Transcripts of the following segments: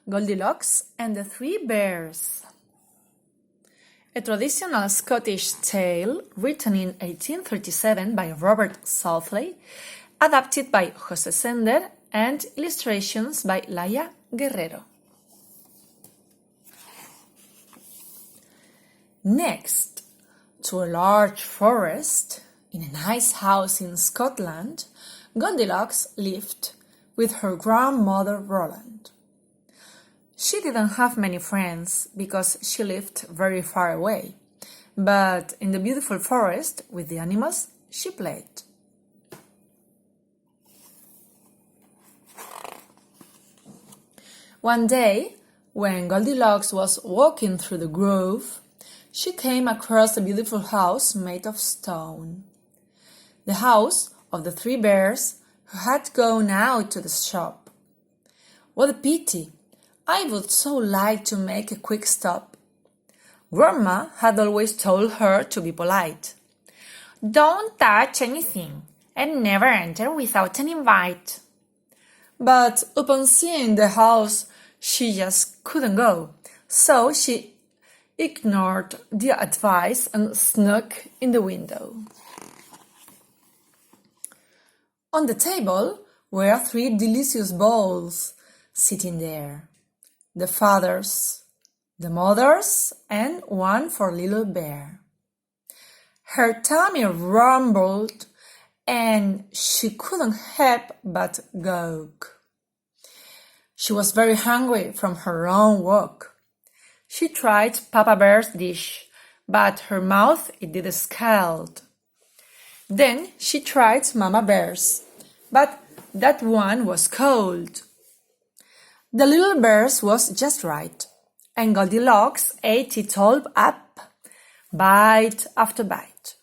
Goldilocks and the Three Bears. A traditional Scottish tale written in 1837 by Robert Southey, adapted by José Sénder, and illustrations by Laia, Guerrero. Next to a large forest, in a nice house in Scotland, Goldilocks lived with her grandmother Roland. She didn't have many friends because she lived very far away, but in the beautiful forest with the animals she played. One day, when Goldilocks was walking through the grove, she came across a beautiful house made of stone. The house of the three bears who had gone out to the shop. What a pity! I would so like to make a quick stop. Grandma had always told her to be polite. Don't touch anything and never enter without an invite. But upon seeing the house, she just couldn't go, so she ignored the advice and snuck in the window. On the table were three delicious bowls sitting there. The father's, the mother's, and one for little bear. Her tummy rumbled, and she couldn't help but gawk. She was very hungry from her long walk. She tried Papa Bear's dish, but her mouth it did scald. Then she tried Mama Bear's, but that one was cold. The little bear's was just right, and Goldilocks ate it all up, bite after bite.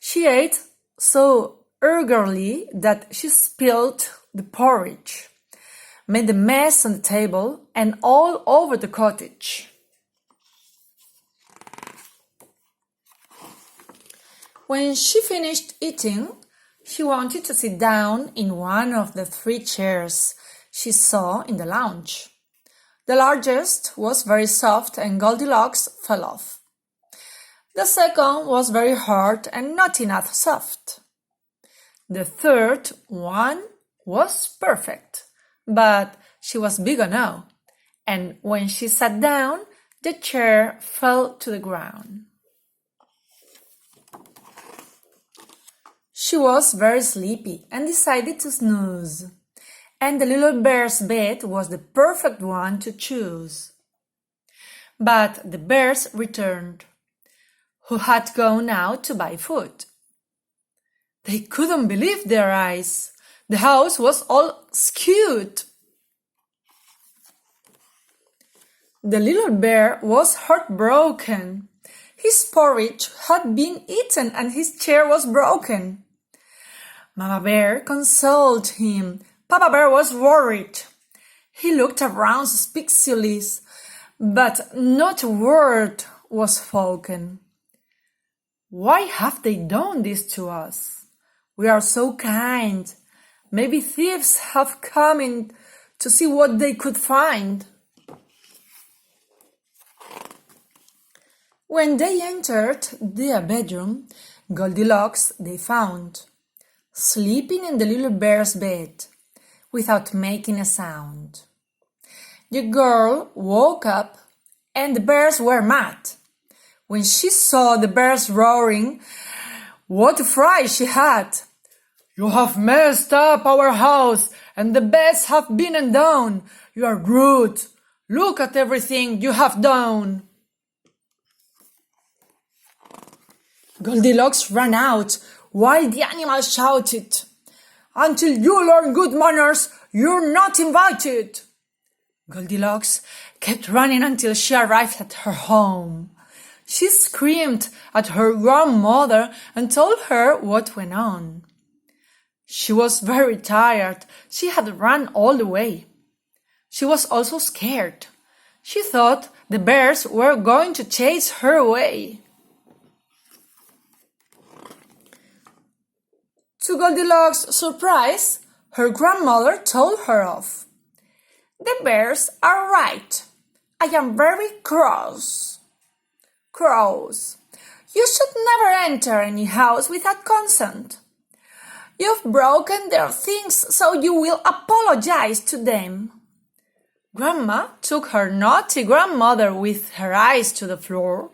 She ate so eagerly that she spilled the porridge, made a mess on the table and all over the cottage. When she finished eating, she wanted to sit down in one of the three chairs she saw in the lounge. The largest was very soft and Goldilocks fell off. The second was very hard and not enough soft. The third one was perfect, but she was big enough, and when she sat down, the chair fell to the ground. She was very sleepy and decided to snooze. And the little bear's bed was the perfect one to choose. But the bears returned, who had gone out to buy food. They couldn't believe their eyes. The house was all skewed. The little bear was heartbroken. His porridge had been eaten and his chair was broken. Mama Bear consoled him. Papa Bear was worried. He looked around suspiciously, but not a word was spoken. Why have they done this to us? We are so kind. Maybe thieves have come in to see what they could find. When they entered their bedroom, Goldilocks they found, sleeping in the little bear's bed, without making a sound. The girl woke up and the bears were mad. When she saw the bears roaring, what a fright she had! You have messed up our house and the beds have been undone. You are rude. Look at everything you have done. Goldilocks ran out while the animals shouted, Until you learn good manners, you're not invited. Goldilocks kept running until she arrived at her home. She screamed at her grandmother and told her what went on. She was very tired. She had run all the way. She was also scared. She thought the bears were going to chase her away. To Goldilocks' surprise, her grandmother told her off. The bears are right. I am very cross. Crows. You should never enter any house without consent. You've broken their things, so you will apologize to them. Grandma took her naughty grandmother with her eyes to the floor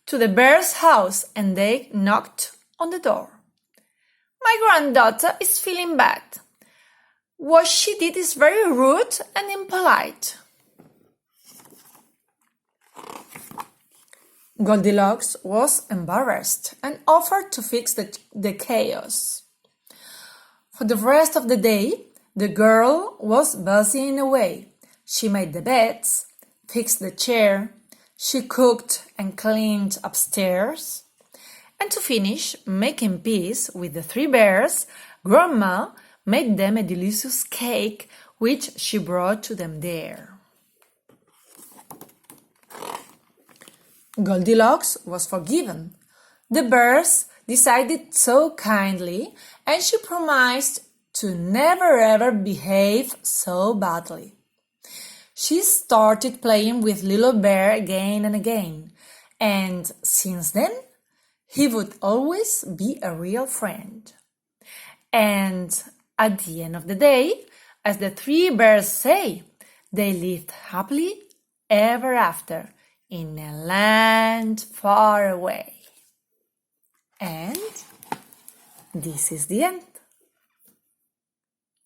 to the bear's house, and they knocked on the door. My granddaughter is feeling bad. What she did is very rude and impolite. Goldilocks was embarrassed and offered to fix the chaos. For the rest of the day, the girl was busying away. She made the beds, fixed the chair, she cooked and cleaned upstairs. And to finish making peace with the three bears, Grandma made them a delicious cake which she brought to them there. Goldilocks was forgiven. The bears decided so kindly, and she promised to never ever behave so badly. She started playing with Little Bear again and again, and since then, he would always be a real friend. And at the end of the day, as the three bears say, they lived happily ever after in a land far away. And this is the end.